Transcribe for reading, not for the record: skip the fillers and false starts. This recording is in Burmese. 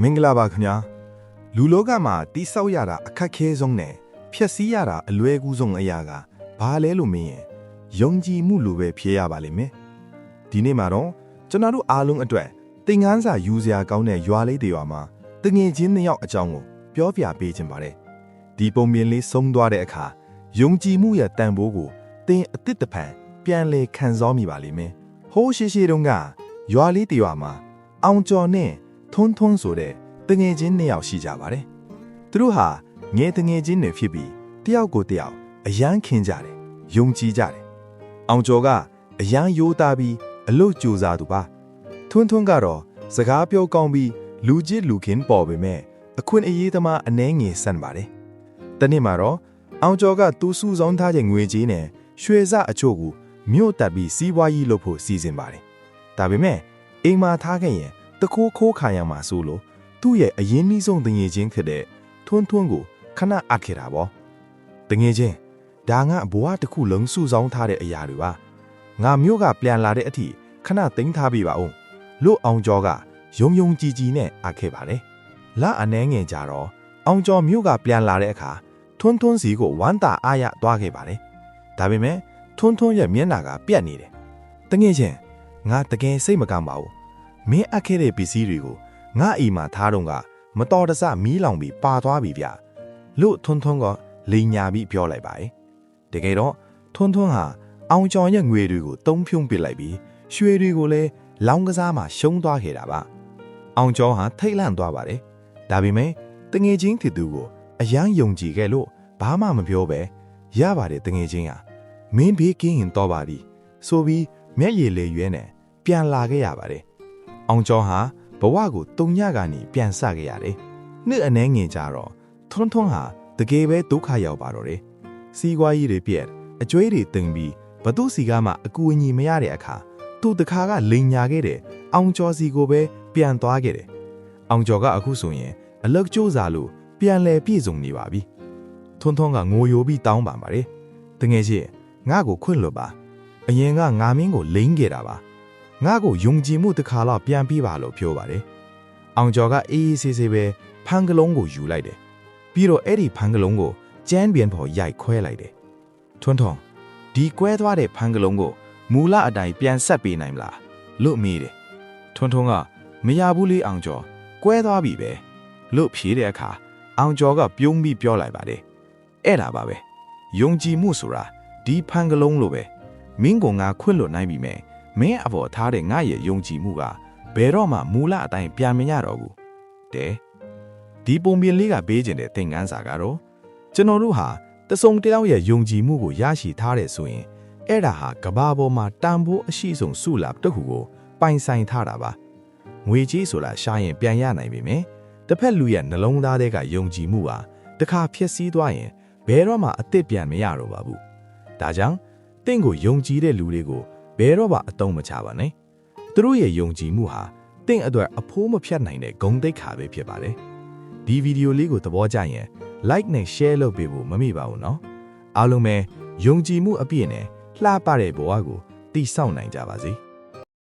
မင်္ဂလာပါခင်ဗျာလူလောကမှာတိဆောက်ရတာအခက်ခဲဆုံးနဲ့ဖြည့်ဆည်းရတာအလွယ်ကူဆုံးအရာကဘာလဲလို့မင်းရင်ယုံကြည်မှုလိုပဲဖြေရပါလိမ့်မယ်ဒီနေ့မှာတော့ကျွန်တော်တို့အားလုံးအတွက်သင်ခန်းစာယူစရာကောင်းတဲ့ရွာလေးတွေရွာမှာတငယ်ချင်းနှစ်ယောက်အကြောင်းကိုပြောပြပေးခြင်းပါတယ်ဒီပုံပြင်လေးဆုံးသွားတဲ့အခါယုံကြည်မှုရဲ့တန်ဖိုးကိုသင်အသစ်တစ်ဖန်ပြန်လည်ခံစားမိပါလိမ့်မယ်ဟိုးရှိတုန်းကရွာလေးတွေရွာမှာအောင်ကျော်နဲ့ထွန်းဆိုတဲ့တငယ်ချင်းနှစ်ယောက်ရှိကြပါတယ်သူတို့ဟာငယ်တငယ်ချင်းတွေဖြစ်ပြီးတယောက်ကိုတယောက်အယမ်းခင်ကြတယ်ယုံကြည်ကြတယ်အောင်ကျော်ကအယမ်းရိုးသားပြီးအလုတ်ကြိုးစားသူပါထွန်းကတော့စကားပြောကောင်းပြီးလူချစ်လူခင်ပေါ်ပေမဲ့အခွင့်အရေးသမားအနှဲငယ်ဆန်ပါတယ်တနေ့မှာတော့အောင်ကျော်ကသူစုဆောင်းထားတဲ့ငွေကြေးနဲ့ရွှေစအချို့ကိုမြို့တက်ပြီးစီးပွားရေးလုပ်ဖို့စီစဉ်ပါတယ်ဒါပေမဲ့အိမ်မှာထားခဲ့ရင်တခိုးခါရမှာဆိုလို့သူ့ရဲ့အရင်နှီးဆုံးတငယ်ချင်းဖြစ်တဲ့ထွန်းကိုခဏအပ်ခဲ့တာပေါ့တငယ်ချင်းဒါငါဘဝတစ်ခုလုံးစုဆောင်းထားတဲ့အရာတွေပါငါမျိုးကပြန်လာတဲ့အထိခဏသိမ်းထားပြပါဦးလို့အောင်ကျော်ကယုံကြည်နဲ့အပ်ခဲ့ပါတယ်လအနှဲငယ်ကြတော့အောင်ကျော်မျိုးကပြန်လာတဲ့အခါထွန်းစီကိုဝမ်းသာအားရသွားခဲ့ပါတယ်ဒါပေမဲ့ထွန်းရဲ့မျက်နှာကပြတ်နေတယ်တငယ်ချင်းငါတကယ်စိတ်မကောင်းပါဘူးမင်းအပ်ခဲ့တဲ့ပစ္စည်းတွေကိုငါအိမ်မှာထားတော့ကမတော်တဆမီးလောင်ပြီးပါသွားပြီဗျလို့ထွန်းကလိန်ညာပြီးပြောလိုက်ပါတယ်တကယ်တော့ထွန်းဟာအောင်ကျော်ရဲ့ငွေတွေကိုတုံးဖြုံးပစ်လိုက်ပြီးရွှေတွေကိုလည်းလောင်းကစားမှာရှုံးသွားခဲ့တာပါအောင်ကျော်ဟာထိတ်လန့်သွားပါတယ်ဒါပေမဲ့တငယ်ချင်းဖြစ်သူကိုအယမ်းယုံကြည်ခဲ့လို့ဘာမှမပြောပဲရပါတယ်တငယ်ချင်းဟာမင်းဘေးကင်းရင်တော့ပါသည်ဆိုပြီးမျက်ရည်လေးရွဲနဲ့ပြန်လာခဲ့ရပါတယ်အောင်ကျော်ဟာဘဝကိုတုံညကနေပြန်ဆခဲ့ရတယ်နှစ်အနှဲငယ်ကြတော့ထွန်းဟာတကယ်ပဲဒုက္ခရောက်ပါတော့တယ်စီးပွားရေးတွေပြက်အကျွေးတွေတင်ပြီးဘသူစီကမှအကူအညီမရတဲ့အခါသူ့တခါကလိန်ညာခဲ့တဲ့အောင်ကျော်စီကိုပဲပြန်သွားခဲ့တယ်အောင်ကျော်ကအခုဆိုရင်အလုပ်ကြိုးစားလို့ပြန်လဲပြည့်စုံနေပါပြီထွန်းကငိုယိုပြီးတောင်းပန်ပါတယ်တကယ်ချင်းငါ့ကိုခွင့်လွတ်ပါအရင်ကငါမင်းကိုလိန်ခဲ့တာပါငါ့ကိုယုံကြည်မှုတစ်ခါတော့ပြန်ပြီးပါလို့ပြောပါတယ်အောင်ကျော်ကအေးဆေးပဲဖန်ကလုံးကိုယူလိုက်တယ်ပြီးတော့အဲ့ဒီဖန်ကလုံးကိုကျန်းပြန်ပေါ်ရိုက်ခွဲလိုက်တယ်ထွန်းဒီကွဲသွားတဲ့ဖန်ကလုံးကိုမူလအတိုင်းပြန်ဆက်ပေးနိုင်မလားလို့မေးတယ်ထွန်းကမရဘူးလေအောင်ကျော်ကွဲသွားပြီပဲလို့ဖြေတဲ့အခါအောင်ကျော်ကပြုံးပြီးပြောလိုက်ပါတယ်အဲ့ဒါပါပဲယုံကြည်မှုဆိုတာဒီဖန်ကလုံးလိုပဲမင်းကငါခွင့်လွတ်နိုင်ပြီမဲ့မင်းအပေါ်ထားတဲ့ငါရဲ့ယုံကြည်မှုကဘယ်တော့မှမူလအတိုင်းပြန်မရတော့ဘူးတဲ့ဒီပုံပြင်လေးကပေးခြင်းတဲ့သင်ခန်းစာကတော့ကျွန်တော်တို့ဟာတစုံတယောက်ရဲ့ယုံကြည်မှုကိုရရှိထားတဲ့ဆိုရင်အဲ့ဒါဟာကဘာပေါ်မှာတန်ဖိုးအရှိဆုံးစုလာတခုကိုပိုင်ဆိုင်ထားတာပါငွေကြီးဆိုတာရှာရင်ပြန်ရနိုင်ပေမဲ့တစ်ဖက်လူရဲ့နှလုံးသားထဲကယုံကြည်မှုဟာတခါဖြစ်စည်းသွားရင်ဘယ်တော့မှအသစ်ပြန်မရတော့ပါဘူးဒါကြောင့်တင့်ကိုယုံကြည်တဲ့လူတွေကိုဘယ်တော့မှအတုံးမချပါနဲ့သူတို့ရဲ့ယုံကြည်မှုဟာတင့်အတွက်အဖိုးမဖြတ်နိုင်တဲ့ဂုဏ်သိက္ခာပဲဖြစ်ပါတယ်ဒီဗီဒီယိုလေးကိုသဘောကျရင် like နဲ့ share လုပ်ပေးဖို့မမေ့ပါဘူးနော်အားလုံးပဲယုံကြည်မှုအပြည့်နဲ့လှပတဲ့ဘဝကိုတည်ဆောက်နိုင်ကြပါစေ